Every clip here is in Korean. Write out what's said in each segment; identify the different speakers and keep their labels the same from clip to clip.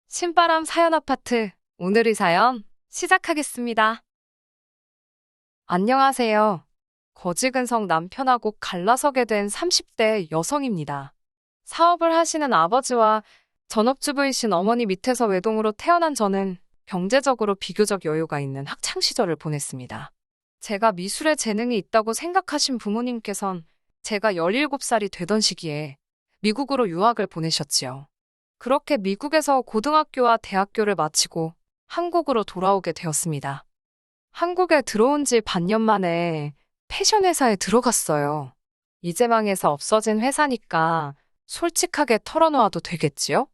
Speaker 1: 신바람 사연 아파트. 오늘의 사연 시작하겠습니다. 안녕하세요. 거지근성 남편하고 갈라서게 된 30대 여성입니다. 사업을 하시는 아버지와 전업주부이신 어머니 밑에서 외동으로 태어난 저는 경제적으로 비교적 여유가 있는 학창시절을 보냈습니다. 제가 미술에 재능이 있다고 생각하신 부모님께선 제가 17살이 되던 시기에 미국으로 유학을 보내셨지요. 그렇게 미국에서 고등학교와 대학교를 마치고 한국으로 돌아오게 되었습니다. 한국에 들어온 지 반년 만에 패션 회사에 들어갔어요. 이제 망해서 없어진 회사니까 솔직하게 털어놓아도 되겠지요?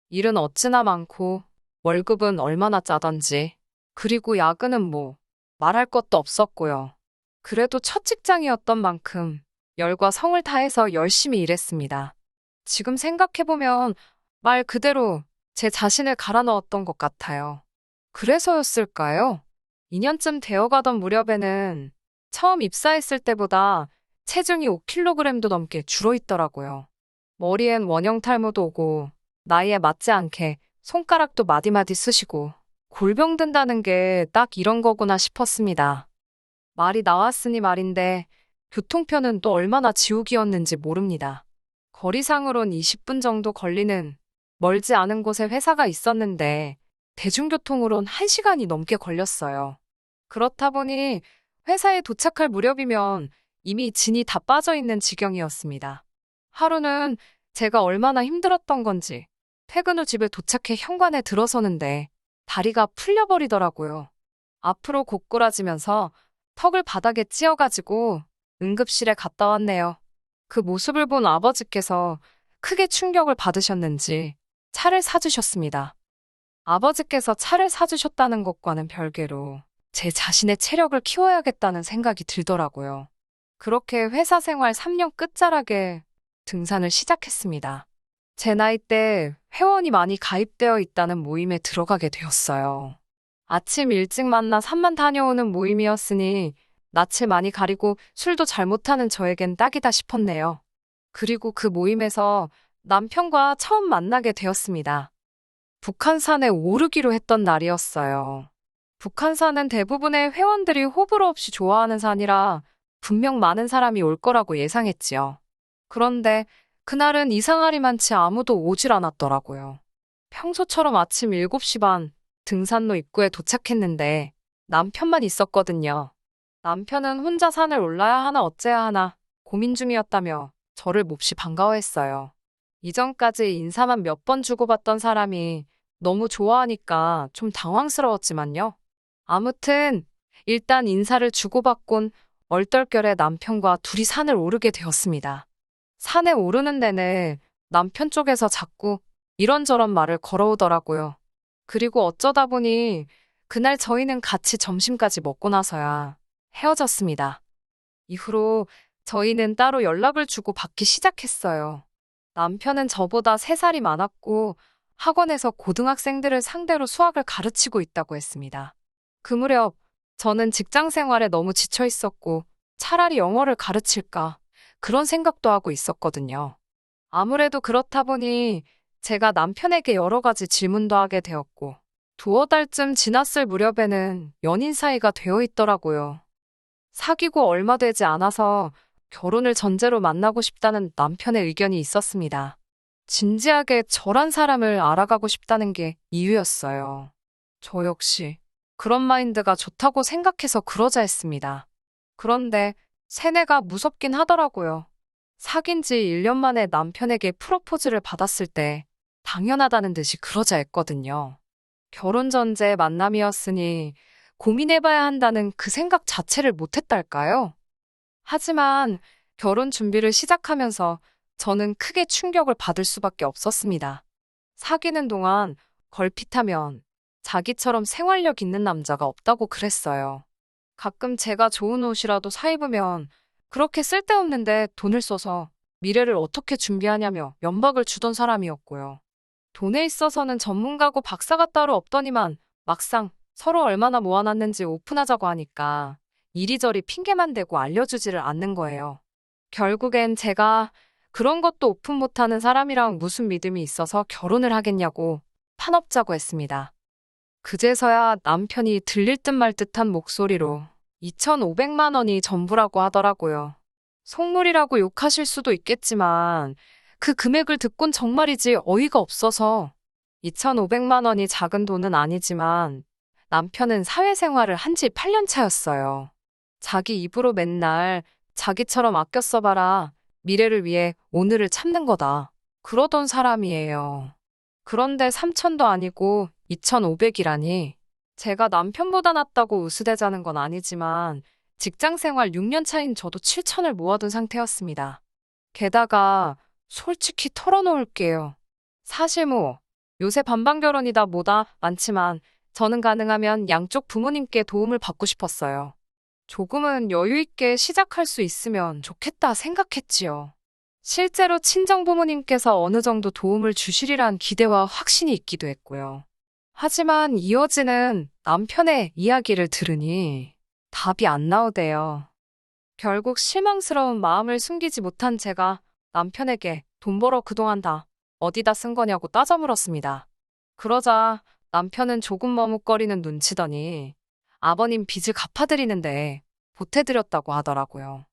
Speaker 1: 일은 어찌나 많고 월급은 얼마나 짜던지. 그리고 야근은 뭐 말할 것도 없었고요. 그래도 첫 직장이었던 만큼 열과 성을 다해서 열심히 일했습니다. 지금 생각해보면 말 그대로 제 자신을 갈아 넣었던 것 같아요. 그래서였을까요? 2년쯤 되어가던 무렵에는 처음 입사했을 때보다 체중이 5kg도 넘게 줄어있더라고요. 머리엔 원형 탈모도 오고 나이에 맞지 않게 손가락도 마디마디 쑤시고 골병 든다는 게 딱 이런 거구나 싶었습니다. 말이 나왔으니 말인데 교통편은 또 얼마나 지옥이었는지 모릅니다. 거리상으론 20분 정도 걸리는 멀지 않은 곳에 회사가 있었는데 대중교통으론 1시간이 넘게 걸렸어요. 그렇다 보니 회사에 도착할 무렵이면 이미 진이 다 빠져 있는 지경이었습니다. 하루는 제가 얼마나 힘들었던 건지 퇴근 후 집에 도착해 현관에 들어서는데 다리가 풀려버리더라고요. 앞으로 고꾸라지면서 턱을 바닥에 찧어가지고 응급실에 갔다 왔네요. 그 모습을 본 아버지께서 크게 충격을 받으셨는지 차를 사주셨습니다. 아버지께서 차를 사주셨다는 것과는 별개로 제 자신의 체력을 키워야겠다는 생각이 들더라고요. 그렇게 회사 생활 3년 끝자락에 등산을 시작했습니다. 제 나이 때 회원이 많이 가입되어 있다는 모임에 들어가게 되었어요. 아침 일찍 만나 산만 다녀오는 모임이었으니 낯을 많이 가리고 술도 잘 못하는 저에겐 딱이다 싶었네요. 그리고 그 모임에서 남편과 처음 만나게 되었습니다. 북한산에 오르기로 했던 날이었어요. 북한산은 대부분의 회원들이 호불호 없이 좋아하는 산이라 분명 많은 사람이 올 거라고 예상했지요. 그런데 그날은 이상하리만치 아무도 오질 않았더라고요. 평소처럼 아침 7시 반 등산로 입구에 도착했는데 남편만 있었거든요. 남편은 혼자 산을 올라야 하나 어째야 하나 고민 중이었다며 저를 몹시 반가워했어요. 이전까지 인사만 몇 번 주고받던 사람이 너무 좋아하니까 좀 당황스러웠지만요. 아무튼 일단 인사를 주고받곤 얼떨결에 남편과 둘이 산을 오르게 되었습니다. 산에 오르는 데는 남편 쪽에서 자꾸 이런저런 말을 걸어오더라고요. 그리고 어쩌다 보니 그날 저희는 같이 점심까지 먹고 나서야 헤어졌습니다. 이후로 저희는 따로 연락을 주고 받기 시작했어요. 남편은 저보다 3살이 많았고 학원에서 고등학생들을 상대로 수학을 가르치고 있다고 했습니다. 그 무렵 저는 직장 생활에 너무 지쳐 있었고 차라리 영어를 가르칠까 그런 생각도 하고 있었거든요. 아무래도 그렇다 보니 제가 남편에게 여러 가지 질문도 하게 되었고 두어 달쯤 지났을 무렵에는 연인 사이가 되어 있더라고요. 사귀고 얼마 되지 않아서 결혼을 전제로 만나고 싶다는 남편의 의견이 있었습니다. 진지하게 저란 사람을 알아가고 싶다는 게 이유였어요. 저 역시 그런 마인드가 좋다고 생각해서 그러자 했습니다. 그런데 세뇌가 무섭긴 하더라고요. 사귄 지 1년 만에 남편에게 프로포즈를 받았을 때 당연하다는 듯이 그러자 했거든요. 결혼 전제 만남이었으니 고민해봐야 한다는 그 생각 자체를 못했달까요? 하지만 결혼 준비를 시작하면서 저는 크게 충격을 받을 수밖에 없었습니다. 사귀는 동안 걸핏하면 자기처럼 생활력 있는 남자가 없다고 그랬어요. 가끔 제가 좋은 옷이라도 사 입으면 그렇게 쓸데없는데 돈을 써서 미래를 어떻게 준비하냐며 면박을 주던 사람이었고요. 돈에 있어서는 전문가고 박사가 따로 없더니만 막상 서로 얼마나 모아놨는지 오픈하자고 하니까 이리저리 핑계만 대고 알려주지를 않는 거예요. 결국엔 제가 그런 것도 오픈 못하는 사람이랑 무슨 믿음이 있어서 결혼을 하겠냐고 사납자고 했습니다. 그제서야 남편이 들릴 듯 말 듯한 목소리로 2,500만 원이 전부라고 하더라고요. 속물이라고 욕하실 수도 있겠지만 그 금액을 듣곤 정말이지 어이가 없어서 2,500만 원이 작은 돈은 아니지만 남편은 사회생활을 한지 8년 차였어요. 자기 입으로 맨날 자기처럼 아껴 써봐라. 미래를 위해 오늘을 참는 거다. 그러던 사람이에요. 그런데 3천도 아니고 2,500이라니. 제가 남편보다 낫다고 우스대자는 건 아니지만 직장 생활 6년 차인 저도 7천을 모아둔 상태였습니다. 게다가 솔직히 털어놓을게요. 사실 요새 반반 결혼이다 뭐다 많지만 저는 가능하면 양쪽 부모님께 도움을 받고 싶었어요. 조금은 여유 있게 시작할 수 있으면 좋겠다 생각했지요. 실제로 친정 부모님께서 어느 정도 도움을 주시리란 기대와 확신이 있기도 했고요. 하지만 이어지는 남편의 이야기를 들으니 답이 안 나오대요. 결국 실망스러운 마음을 숨기지 못한 제가 남편에게 돈 벌어 그동안 다 어디다 쓴 거냐고 따져 물었습니다. 그러자 남편은 조금 머뭇거리는 눈치더니 아버님 빚을 갚아드리는데 보태드렸다고 하더라고요.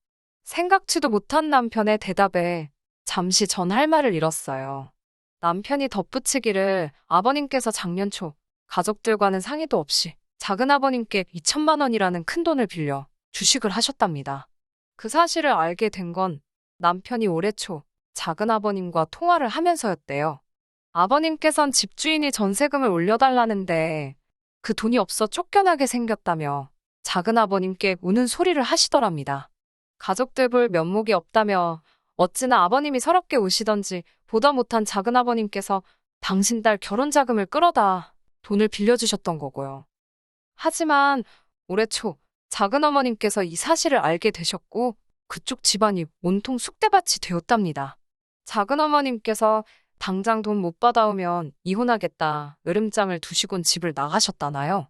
Speaker 1: 생각지도 못한 남편의 대답에 잠시 전 할 말을 잃었어요. 남편이 덧붙이기를 아버님께서 작년 초 가족들과는 상의도 없이 작은아버님께 2천만 원이라는 큰 돈을 빌려 주식을 하셨답니다. 그 사실을 알게 된 건 남편이 올해 초 작은아버님과 통화를 하면서였대요. 아버님께선 집주인이 전세금을 올려달라는데 그 돈이 없어 쫓겨나게 생겼다며 작은아버님께 우는 소리를 하시더랍니다. 가족들 볼 면목이 없다며 어찌나 아버님이 서럽게 우시던지 보다 못한 작은아버님께서 당신 딸 결혼 자금을 끌어다 돈을 빌려주셨던 거고요. 하지만 올해 초 작은어머님께서 이 사실을 알게 되셨고 그쪽 집안이 온통 쑥대밭이 되었답니다. 작은어머님께서 당장 돈 못 받아오면 이혼하겠다 으름장을 두시곤 집을 나가셨다나요?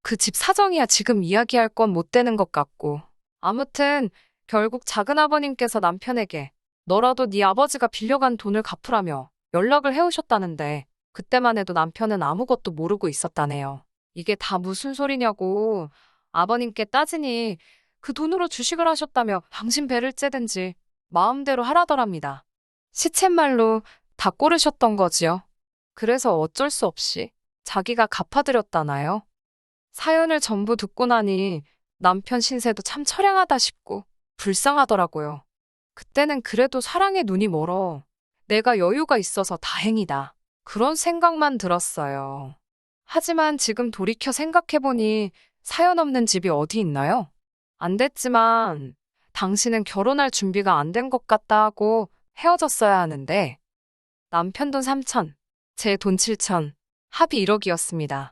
Speaker 1: 그 집 사정이야 지금 이야기할 건 못 되는 것 같고. 아무튼 결국 작은아버님께서 남편에게 너라도 네 아버지가 빌려간 돈을 갚으라며 연락을 해오셨다는데 그때만 해도 남편은 아무것도 모르고 있었다네요. 이게 다 무슨 소리냐고 아버님께 따지니 그 돈으로 주식을 하셨다며 당신 배를 째든지 마음대로 하라더랍니다. 시쳇말로 다 꼬르셨던 거지요. 그래서 어쩔 수 없이 자기가 갚아드렸다나요? 사연을 전부 듣고 나니 남편 신세도 참 처량하다 싶고 불쌍하더라고요. 그때는 그래도 사랑에 눈이 멀어 내가 여유가 있어서 다행이다. 그런 생각만 들었어요. 하지만 지금 돌이켜 생각해보니 사연 없는 집이 어디 있나요? 안 됐지만 당신은 결혼할 준비가 안 된 것 같다 하고 헤어졌어야 하는데 남편 돈 3천, 제 돈 7천, 합이 1억이었습니다.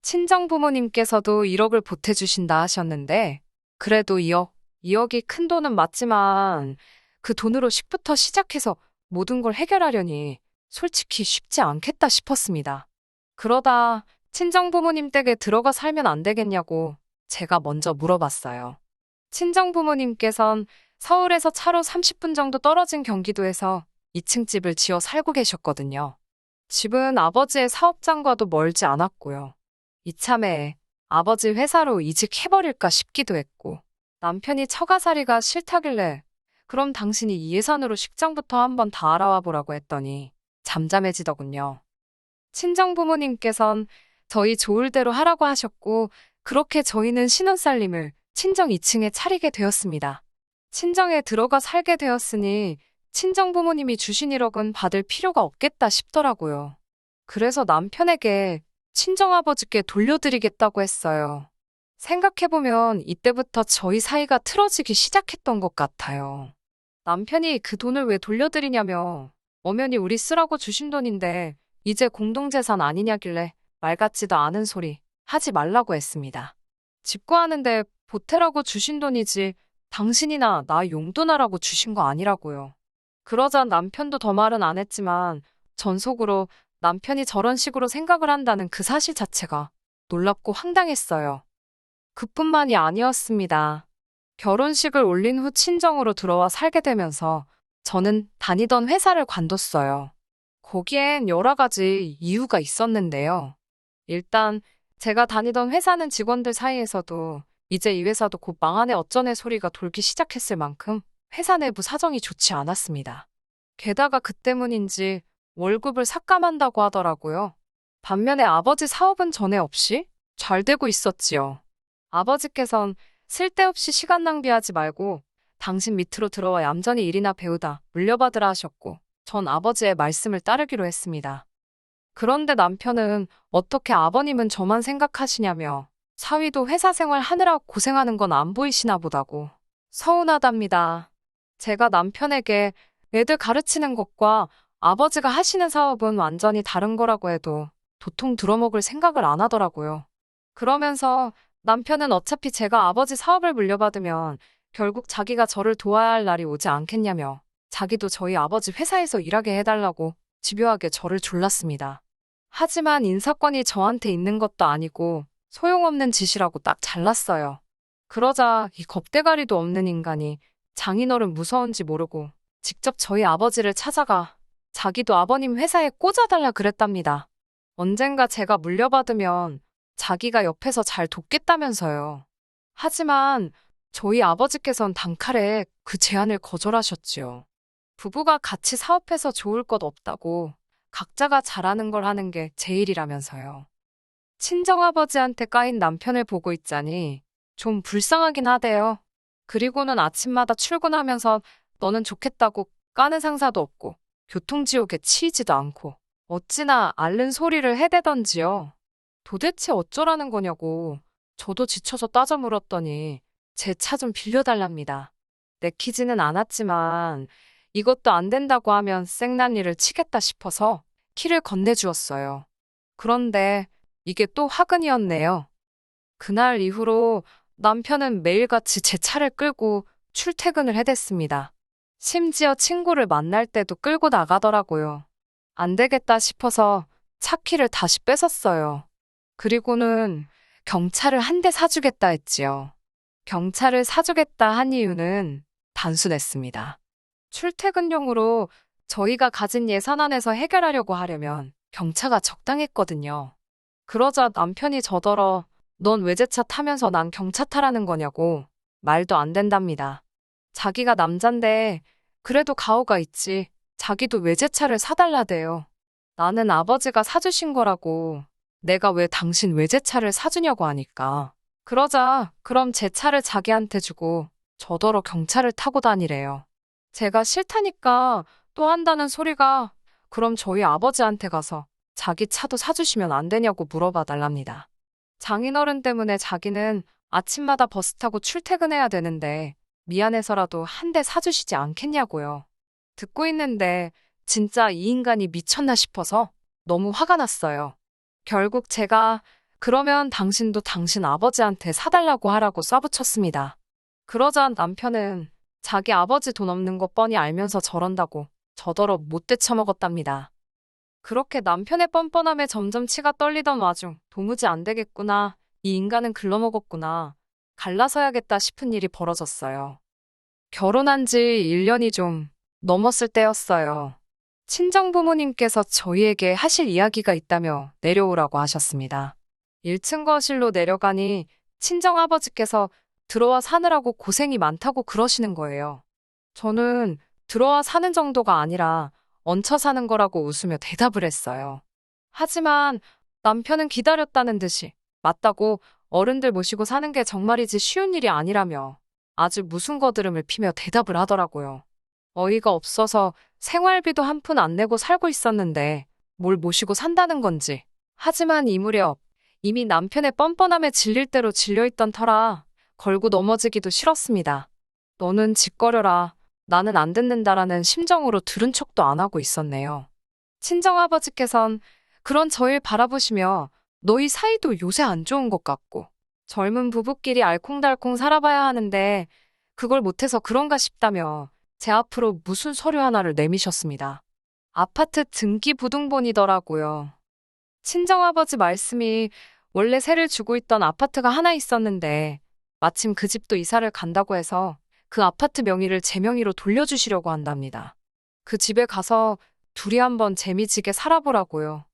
Speaker 1: 친정 부모님께서도 1억을 보태주신다 하셨는데 그래도 2억이 큰 돈은 맞지만 그 돈으로 식부터 시작해서 모든 걸 해결하려니 솔직히 쉽지 않겠다 싶었습니다. 그러다 친정 부모님 댁에 들어가 살면 안 되겠냐고 제가 먼저 물어봤어요. 친정 부모님께선 서울에서 차로 30분 정도 떨어진 경기도에서 2층 집을 지어 살고 계셨거든요. 집은 아버지의 사업장과도 멀지 않았고요. 이참에 아버지 회사로 이직해버릴까 싶기도 했고 남편이 처가살이가 싫다길래 그럼 당신이 이 예산으로 식장부터 한번 다 알아와 보라고 했더니 잠잠해지더군요. 친정 부모님께선 저희 좋을 대로 하라고 하셨고 그렇게 저희는 신혼살림을 친정 2층에 차리게 되었습니다. 친정에 들어가 살게 되었으니 친정 부모님이 주신 1억은 받을 필요가 없겠다 싶더라고요. 그래서 남편에게 친정아버지께 돌려드리겠다고 했어요. 생각해보면 이때부터 저희 사이가 틀어지기 시작했던 것 같아요. 남편이 그 돈을 왜 돌려드리냐며 엄연히 우리 쓰라고 주신 돈인데 이제 공동재산 아니냐길래 말 같지도 않은 소리 하지 말라고 했습니다. 집 구하는데 보태라고 주신 돈이지 당신이나 나 용돈하라고 주신 거 아니라고요. 그러자 남편도 더 말은 안 했지만 전 속으로 남편이 저런 식으로 생각을 한다는 그 사실 자체가 놀랍고 황당했어요. 그뿐만이 아니었습니다. 결혼식을 올린 후 친정으로 들어와 살게 되면서 저는 다니던 회사를 관뒀어요. 거기엔 여러 가지 이유가 있었는데요. 일단 제가 다니던 회사는 직원들 사이에서도 이제 이 회사도 곧 망하네 어쩌네 소리가 돌기 시작했을 만큼 회사 내부 사정이 좋지 않았습니다. 게다가 그 때문인지 월급을 삭감한다고 하더라고요. 반면에 아버지 사업은 전에 없이 잘 되고 있었지요. 아버지께선 쓸데없이 시간 낭비하지 말고 당신 밑으로 들어와 얌전히 일이나 배우다 물려받으라 하셨고 전 아버지의 말씀을 따르기로 했습니다. 그런데 남편은 어떻게 아버님은 저만 생각하시냐며 사위도 회사 생활 하느라 고생하는 건 안 보이시나 보다고 서운하답니다. 제가 남편에게 애들 가르치는 것과 아버지가 하시는 사업은 완전히 다른 거라고 해도 도통 들어먹을 생각을 안 하더라고요. 그러면서 남편은 어차피 제가 아버지 사업을 물려받으면 결국 자기가 저를 도와야 할 날이 오지 않겠냐며 자기도 저희 아버지 회사에서 일하게 해달라고 집요하게 저를 졸랐습니다. 하지만 인사권이 저한테 있는 것도 아니고 소용없는 짓이라고 딱 잘랐어요. 그러자 이 겁대가리도 없는 인간이 장인어른 무서운지 모르고 직접 저희 아버지를 찾아가 자기도 아버님 회사에 꽂아달라 그랬답니다. 언젠가 제가 물려받으면 자기가 옆에서 잘 돕겠다면서요. 하지만 저희 아버지께선 단칼에 그 제안을 거절하셨지요. 부부가 같이 사업해서 좋을 것 없다고 각자가 잘하는 걸 하는 게 제일이라면서요. 친정아버지한테 까인 남편을 보고 있자니 좀 불쌍하긴 하대요. 그리고는 아침마다 출근하면서 너는 좋겠다고 까는 상사도 없고 교통지옥에 치이지도 않고 어찌나 앓는 소리를 해대던지요. 도대체 어쩌라는 거냐고 저도 지쳐서 따져 물었더니 제 차 좀 빌려달랍니다. 내키지는 않았지만 이것도 안 된다고 하면 생난리를 치겠다 싶어서 키를 건네주었어요. 그런데 이게 또 화근이었네요. 그날 이후로 남편은 매일같이 제 차를 끌고 출퇴근을 해댔습니다. 심지어 친구를 만날 때도 끌고 나가더라고요. 안 되겠다 싶어서 차 키를 다시 뺏었어요. 그리고는 경차를 한 대 사주겠다 했지요. 경차를 사주겠다 한 이유는 단순했습니다. 출퇴근용으로 저희가 가진 예산 안에서 해결하려고 하려면 경차가 적당했거든요. 그러자 남편이 저더러 넌 외제차 타면서 난 경차 타라는 거냐고 말도 안 된답니다. 자기가 남잔데 그래도 가오가 있지. 자기도 외제차를 사달라대요. 나는 아버지가 사주신 거라고 내가 왜 당신 외제차를 사주냐고 하니까. 그러자 그럼 제 차를 자기한테 주고 저더러 경차를 타고 다니래요. 제가 싫다니까 또 한다는 소리가 그럼 저희 아버지한테 가서 자기 차도 사주시면 안 되냐고 물어봐 달랍니다. 장인어른 때문에 자기는 아침마다 버스 타고 출퇴근해야 되는데 미안해서라도 한 대 사주시지 않겠냐고요. 듣고 있는데 진짜 이 인간이 미쳤나 싶어서 너무 화가 났어요. 결국 제가 그러면 당신도 당신 아버지한테 사달라고 하라고 쏴붙였습니다. 그러자 남편은 자기 아버지 돈 없는 거 뻔히 알면서 저런다고 저더러 못 되쳐먹었답니다. 그렇게 남편의 뻔뻔함에 점점 치가 떨리던 와중 도무지 안 되겠구나. 이 인간은 글러먹었구나. 갈라서야겠다 싶은 일이 벌어졌어요. 결혼한 지 1년이 좀 넘었을 때였어요. 친정부모님께서 저희에게 하실 이야기가 있다며 내려오라고 하셨습니다. 1층 거실로 내려가니 친정아버지께서 들어와 사느라고 고생이 많다고 그러시는 거예요. 저는 들어와 사는 정도가 아니라 얹혀 사는 거라고 웃으며 대답을 했어요. 하지만 남편은 기다렸다는 듯이 맞다고 어른들 모시고 사는 게 정말이지 쉬운 일이 아니라며 아주 무슨 거드름을 피며 대답을 하더라고요. 어이가 없어서 생활비도 한 푼 안 내고 살고 있었는데 뭘 모시고 산다는 건지. 하지만 이 무렵 이미 남편의 뻔뻔함에 질릴 대로 질려있던 터라 걸고 넘어지기도 싫었습니다. 너는 짓거려라. 나는 안 듣는다라는 심정으로 들은 척도 안 하고 있었네요. 친정아버지께선 그런 저를 바라보시며 너희 사이도 요새 안 좋은 것 같고 젊은 부부끼리 알콩달콩 살아봐야 하는데 그걸 못해서 그런가 싶다며 제 앞으로 무슨 서류 하나를 내미셨습니다. 아파트 등기부등본이더라고요. 친정아버지 말씀이 원래 세를 주고 있던 아파트가 하나 있었는데 마침 그 집도 이사를 간다고 해서 그 아파트 명의를 제 명의로 돌려주시려고 한답니다. 그 집에 가서 둘이 한번 재미지게 살아보라고요.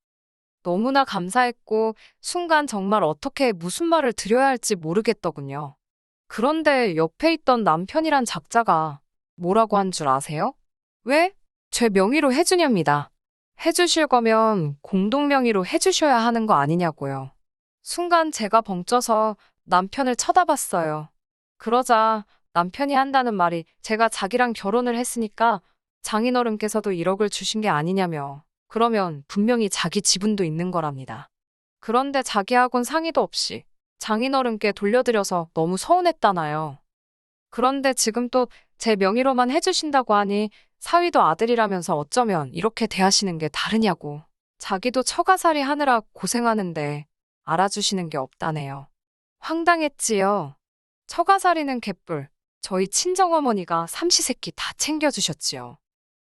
Speaker 1: 너무나 감사했고 순간 정말 어떻게 무슨 말을 드려야 할지 모르겠더군요. 그런데 옆에 있던 남편이란 작자가 뭐라고 한 줄 아세요? 왜? 제 명의로 해주냐입니다. 해주실 거면 공동 명의로 해주셔야 하는 거 아니냐고요. 순간 제가 벙쪄서 남편을 쳐다봤어요. 그러자 남편이 한다는 말이 제가 자기랑 결혼을 했으니까 장인어른께서도 1억을 주신 게 아니냐며. 그러면 분명히 자기 지분도 있는 거랍니다. 그런데 자기하고는 상의도 없이 장인어른께 돌려드려서 너무 서운했다나요. 그런데 지금 또 제 명의로만 해주신다고 하니 사위도 아들이라면서 어쩌면 이렇게 대하시는 게 다르냐고. 자기도 처가살이 하느라 고생하는데 알아주시는 게 없다네요. 황당했지요. 처가살이는 개뿔. 저희 친정어머니가 삼시세끼 다 챙겨주셨지요.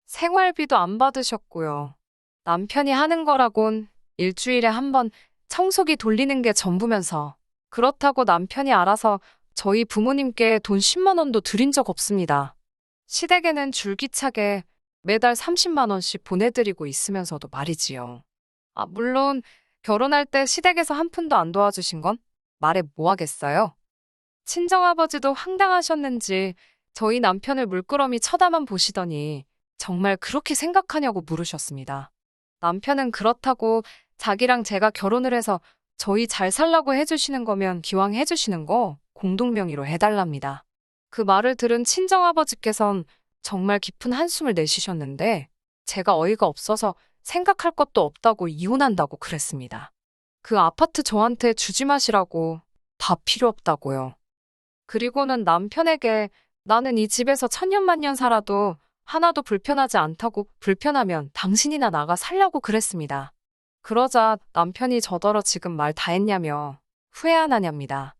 Speaker 1: 생활비도 안 받으셨고요. 남편이 하는 거라곤 일주일에 한 번 청소기 돌리는 게 전부면서 그렇다고 남편이 알아서 저희 부모님께 돈 10만 원도 드린 적 없습니다. 시댁에는 줄기차게 매달 30만 원씩 보내드리고 있으면서도 말이지요. 물론 결혼할 때 시댁에서 한 푼도 안 도와주신 건 말해 뭐 하겠어요? 친정아버지도 황당하셨는지 저희 남편을 물끄러미 쳐다만 보시더니 정말 그렇게 생각하냐고 물으셨습니다. 남편은 그렇다고 자기랑 제가 결혼을 해서 저희 잘 살라고 해주시는 거면 기왕 해주시는 거 공동명의로 해달랍니다. 그 말을 들은 친정아버지께선 정말 깊은 한숨을 내쉬셨는데 제가 어이가 없어서 생각할 것도 없다고 이혼한다고 그랬습니다. 그 아파트 저한테 주지 마시라고 다 필요 없다고요. 그리고는 남편에게 나는 이 집에서 천년만년 살아도 하나도 불편하지 않다고 불편하면 당신이나 나가 살라고 그랬습니다. 그러자 남편이 저더러 지금 말 다 했냐며 후회 안 하냐입니다.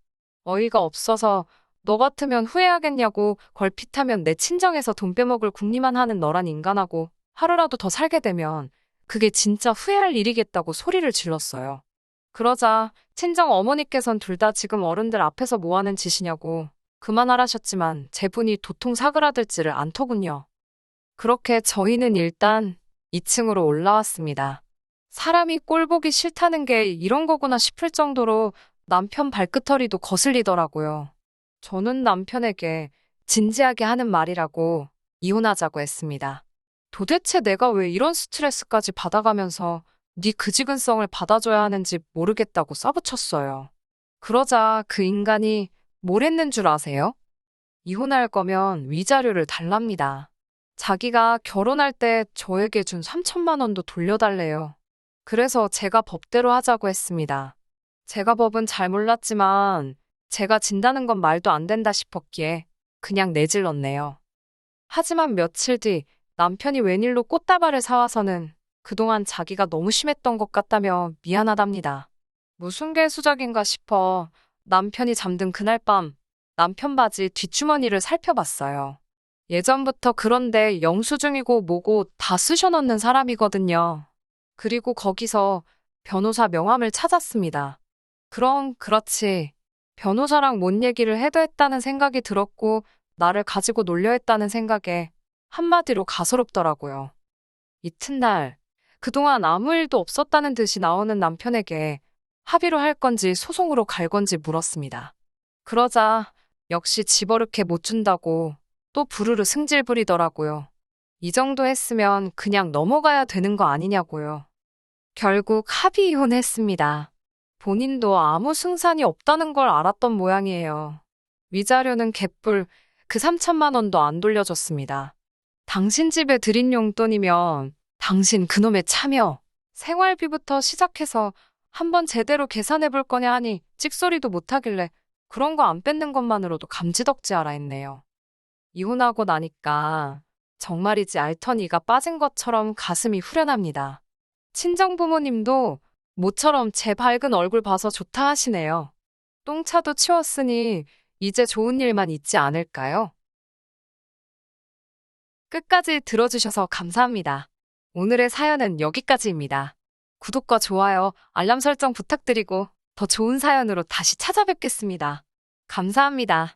Speaker 1: 어이가 없어서 너 같으면 후회하겠냐고 걸핏하면 내 친정에서 돈 빼먹을 궁리만 하는 너란 인간하고 하루라도 더 살게 되면 그게 진짜 후회할 일이겠다고 소리를 질렀어요. 그러자 친정 어머니께선 둘 다 지금 어른들 앞에서 뭐 하는 짓이냐고 그만하라셨지만 제 분이 도통 사그라들지를 않더군요. 그렇게 저희는 일단 2층으로 올라왔습니다. 사람이 꼴 보기 싫다는 게 이런 거구나 싶을 정도로 남편 발끝허리도 거슬리더라고요. 저는 남편에게 진지하게 하는 말이라고 이혼하자고 했습니다. 도대체 내가 왜 이런 스트레스까지 받아가면서 네 그지근성을 받아줘야 하는지 모르겠다고 써붙였어요. 그러자 그 인간이 뭘 했는 줄 아세요? 이혼할 거면 위자료를 달랍니다. 자기가 결혼할 때 저에게 준 3천만 원도 돌려달래요. 그래서 제가 법대로 하자고 했습니다. 제가 법은 잘 몰랐지만 제가 진다는 건 말도 안 된다 싶었기에 그냥 내질렀네요. 하지만 며칠 뒤 남편이 웬일로 꽃다발을 사와서는 그동안 자기가 너무 심했던 것 같다며 미안하답니다. 무슨 개수작인가 싶어 남편이 잠든 그날 밤 남편 바지 뒷주머니를 살펴봤어요. 예전부터 그런데 영수증이고 뭐고 다 쑤셔넣는 사람이거든요. 그리고 거기서 변호사 명함을 찾았습니다. 그럼 그렇지. 변호사랑 뭔 얘기를 해도 했다는 생각이 들었고 나를 가지고 놀려 했다는 생각에 한마디로 가소롭더라고요. 이튿날 그동안 아무 일도 없었다는 듯이 나오는 남편에게 합의로 할 건지 소송으로 갈 건지 물었습니다. 그러자 역시 집어넣게 못 준다고 또 부르르 승질 부리더라고요. 이 정도 했으면 그냥 넘어가야 되는 거 아니냐고요. 결국 합의 이혼했습니다. 본인도 아무 승산이 없다는 걸 알았던 모양이에요. 위자료는 개뿔 그 3천만 원도 안 돌려줬습니다. 당신 집에 드린 용돈이면 당신 그놈의 차며 생활비부터 시작해서 한번 제대로 계산해 볼 거냐 하니 찍소리도 못하길래 그런 거 안 뺏는 것만으로도 감지덕지하라 했네요. 이혼하고 나니까 정말이지 알턴이가 빠진 것처럼 가슴이 후련합니다. 친정부모님도 모처럼 제 밝은 얼굴 봐서 좋다 하시네요. 똥차도 치웠으니 이제 좋은 일만 있지 않을까요? 끝까지 들어주셔서 감사합니다. 오늘의 사연은 여기까지입니다. 구독과 좋아요, 알람 설정 부탁드리고 더 좋은 사연으로 다시 찾아뵙겠습니다. 감사합니다.